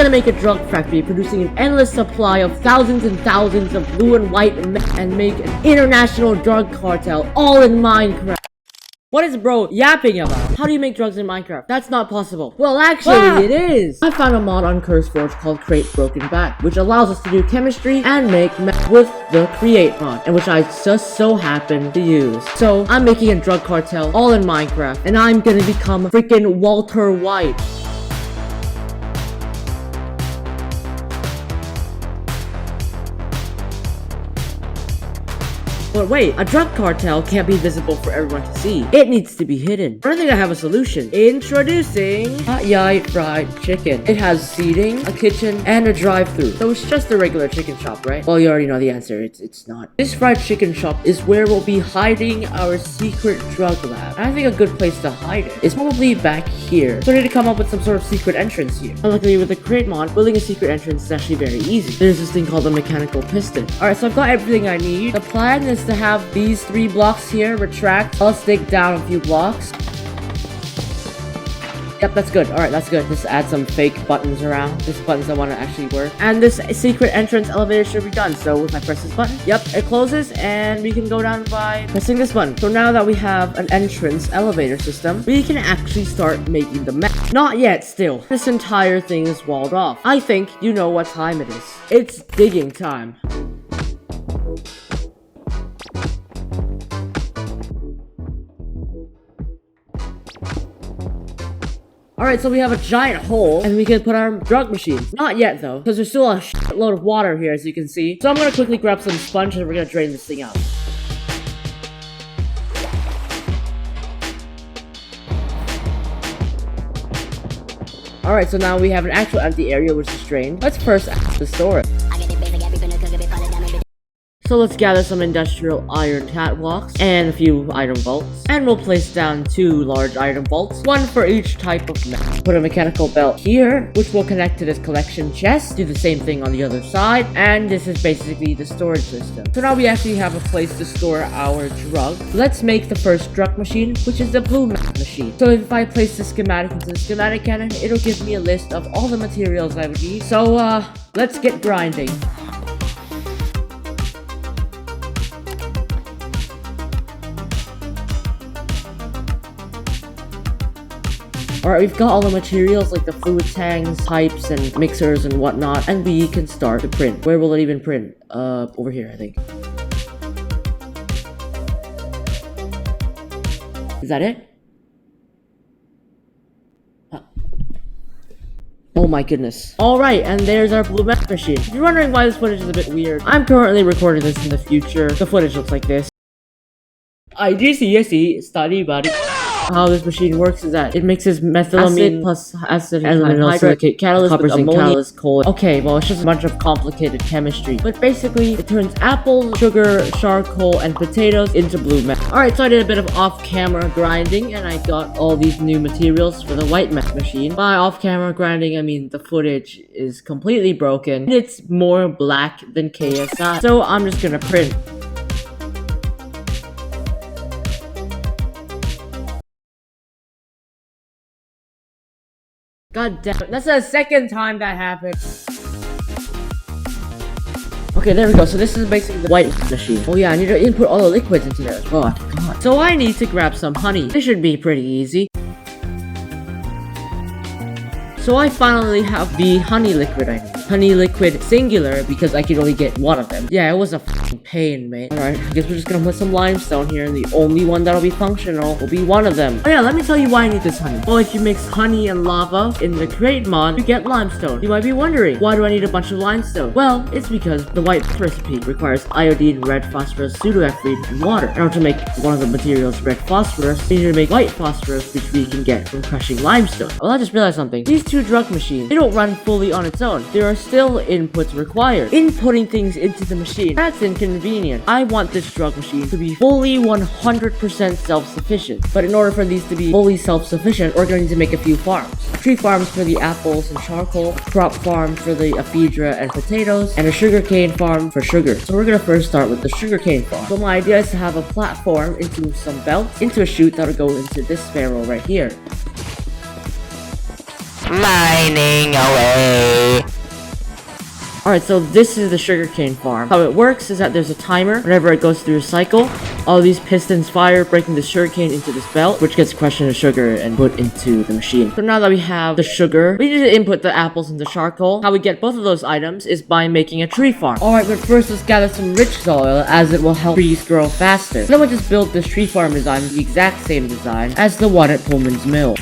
gonna make a drug factory producing an endless supply of thousands and thousands of blue and white and make an international drug cartel all in Minecraft. What is bro yapping about? How do you make drugs in Minecraft? That's not possible. Well, actually, it is. I found a mod on CurseForge called Create Broken Back, which allows us to do chemistry and make with the Create mod, and which I just so happen to use. So I'm making a drug cartel all in Minecraft, and I'm gonna become freaking Walter White. But wait, a drug cartel can't be visible for everyone to see. It needs to be hidden. I think I have a solution. Introducing Hot Yai Fried Chicken. It has seating, a kitchen, and a drive-thru. So it's just a regular chicken shop, right? Well, you already know the answer. It's not. This fried chicken shop is where we'll be hiding our secret drug lab. And I think a good place to hide it is probably back here. So I need to come up with some sort of secret entrance here. And luckily with the Create mod, building a secret entrance is actually very easy. There's this thing called a mechanical piston. Alright, so I've got everything I need. The plan is to have these 3 blocks here retract. I'll stick down a few blocks. Yep, that's good. Alright, that's good. Just add some fake buttons around. This buttons that want to actually work. And this secret entrance elevator should be done. So if I press this button, yep, it closes and we can go down by pressing this button. So now that we have an entrance elevator system, we can actually start making the map. Not yet, still. This entire thing is walled off. I think you know what time it is. It's digging time. Alright, so we have a giant hole, and we can put our drug machines. Not yet, though, because there's still a shitload of water here, as you can see. So I'm gonna quickly grab some sponge, and we're gonna drain this thing out. Alright, so now we have an actual empty area, which is drained. Let's first to store it. So let's gather some industrial iron catwalks and a few item vaults. And we'll place down 2 large item vaults, 1 for each type of map. Put a mechanical belt here, which will connect to this collection chest. Do the same thing on the other side. And this is basically the storage system. So now we actually have a place to store our drug. Let's make the first drug machine, which is the blue map machine. So if I place the schematic into the schematic cannon, it'll give me a list of all the materials I would need. So let's get grinding. Alright, we've got all the materials like the fluid tanks, pipes, and mixers and whatnot, and we can start to print. Where will it even print? Over here, I think. Is that it? Oh my goodness. Alright, and there's our blue map machine. If you're wondering why this footage is a bit weird, I'm currently recording this in the future. The footage looks like this. IGCSE study buddy. How this machine works is that it mixes methylamine plus acid and silicate catalyst with catalyst coal. Okay, well it's just a bunch of complicated chemistry, but basically it turns apple, sugar, charcoal, and potatoes into blue map. Alright, so I did a bit of off-camera grinding and I got all these new materials for the white map machine. By off-camera grinding, I mean the footage is completely broken. It's more black than KSI, so I'm just gonna print. God damn it. That's the second time that happened. Okay, there we go. So this is basically the white machine. Oh yeah, I need to input all the liquids into there as well. I forgot. So I need to grab some honey. This should be pretty easy. So I finally have the honey liquid I need. Honey liquid singular because I could only get 1 of them. Yeah, it was a fucking pain, mate. Alright, I guess we're just gonna put some limestone here and the only one that'll be functional will be 1 of them. Oh yeah, let me tell you why I need this honey. Well, if you mix honey and lava in the Create mod, you get limestone. You might be wondering, why do I need a bunch of limestone? Well, it's because the white recipe requires iodine, red phosphorus, pseudoephedrine, and water. In order to make one of the materials red phosphorus, we need to make white phosphorus, which we can get from crushing limestone. Well, I just realized something. These 2 drug machines, they don't run fully on its own. There are still inputs required. Inputting things into the machine, that's inconvenient. I want this drug machine to be fully 100% self-sufficient. But in order for these to be fully self-sufficient, we're going to make a few farms. Tree farms for the apples and charcoal, a crop farm for the ephedra and potatoes, and a sugarcane farm for sugar. So we're gonna first start with the sugarcane farm. So my idea is to have a platform into some belts, into a chute that'll go into this barrel right here. Mining away. Alright, so this is the sugarcane farm. How it works is that there's a timer. Whenever it goes through a cycle, all these pistons fire, breaking the sugarcane into this belt, which gets crushed into sugar and put into the machine. So now that we have the sugar, we need to input the apples into charcoal. How we get both of those items is by making a tree farm. Alright, but first let's gather some rich soil, as it will help trees grow faster. Then we'll just build this tree farm design with the exact same design as the one at Pullman's Mill.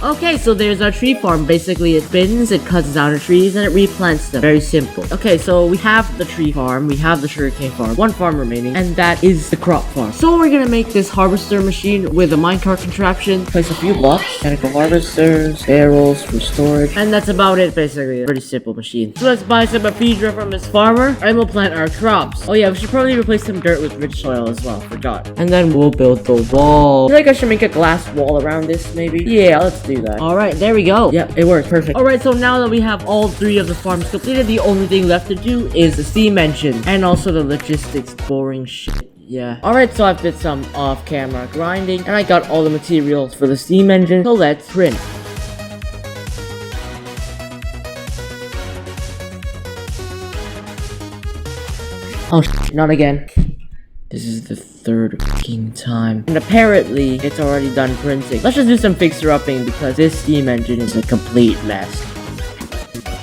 Okay, so there's our tree farm. Basically, it spins, it cuts down the trees, and it replants them. Very simple. Okay, so we have the tree farm, we have the sugarcane farm, one farm remaining, and that is the crop farm. So we're gonna make this harvester machine with a minecart contraption, place a few blocks, mechanical harvesters, barrels for storage, and that's about it, basically. A pretty simple machine. So let's buy some ephedra from this farmer, and we'll plant our crops. Oh yeah, we should probably replace some dirt with rich soil as well, forgot. And then we'll build the wall. I feel like I should make a glass wall around this, maybe? Yeah, let's do that. Alright, there we go. Yep, it worked. Perfect. Alright, so now that we have all three of the farms completed, the only thing left to do is the steam engine. And also the logistics boring shit. Yeah. Alright, so I've did some off-camera grinding, and I got all the materials for the steam engine, so let's print. Oh, not again. This is the third fucking time. And apparently, it's already done printing. Let's just do some fixer-upping because this steam engine is a complete mess.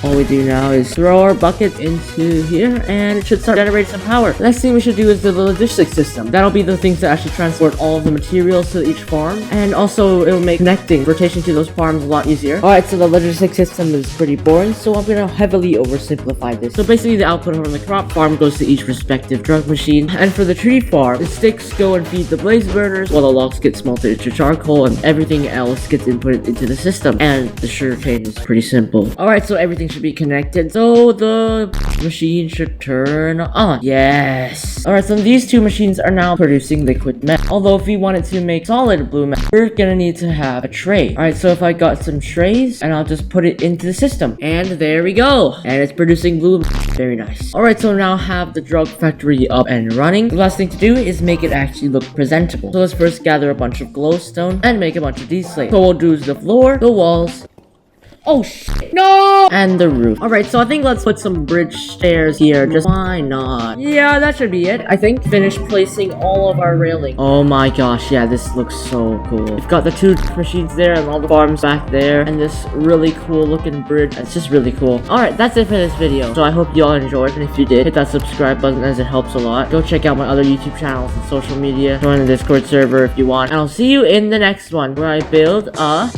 All we do now is throw our bucket into here, and it should start generating some power. The next thing we should do is the logistics system. That'll be the things that actually transport all of the materials to each farm, and also it'll make connecting rotation to those farms a lot easier. Alright, so the logistics system is pretty boring, so I'm gonna heavily oversimplify this. So basically, the output from the crop farm goes to each respective drug machine, and for the tree farm, the sticks go and feed the blaze burners, while the logs get smelted into charcoal, and everything else gets inputted into the system. And the sugarcane is pretty simple. Alright, so everything should be connected, so the machine should turn on. Yes. Alright, so these two machines are now producing liquid metal. Although if we wanted to make solid blue metal, we're gonna need to have a tray. Alright, so if I got some trays, and I'll just put it into the system. And there we go. And it's producing blue metal. Very nice. Alright, so now have the drug factory up and running. The last thing to do is make it actually look presentable. So let's first gather a bunch of glowstone and make a bunch of these slates. So we'll do the floor, the walls, oh shit, no! And the roof. Alright, so I think let's put some bridge stairs here, just why not? Yeah, that should be it. I think finish placing all of our railing. Oh my gosh, yeah, this looks so cool. We've got the two machines there and all the farms back there, and this really cool looking bridge. It's just really cool. Alright, that's it for this video. So I hope you all enjoyed, and if you did, hit that subscribe button as it helps a lot. Go check out my other YouTube channels and social media. Join the Discord server if you want, and I'll see you in the next one where I build a